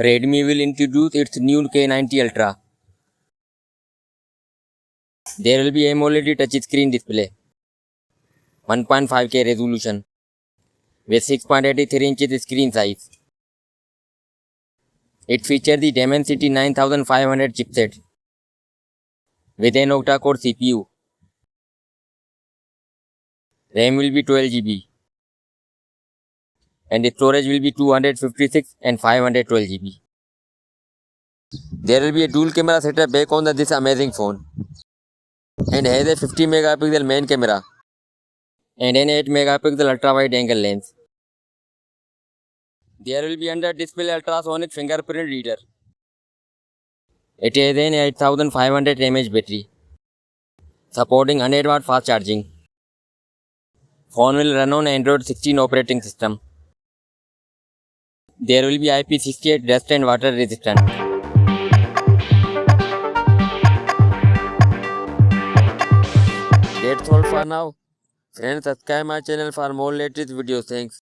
Redmi will introduce its new K90 Ultra. There will be AMOLED touchscreen display, 1.5K resolution with 6.83 inches screen size. It features the Dimensity 9500 chipset with an Octa-Core CPU. RAM will be 12GB and the storage will be 256 and 512GB. There will be a dual camera setup back on this amazing phone and has a 50 megapixel main camera and an 8 megapixel ultra wide angle lens. There will be under display ultrasonic fingerprint reader. It has an 8500 mAh battery supporting 100 watt fast charging. Phone will run on Android 16 operating system. There will be IP68 dust and water resistant. That's all for now. Friends, subscribe my channel for more latest videos. Thanks.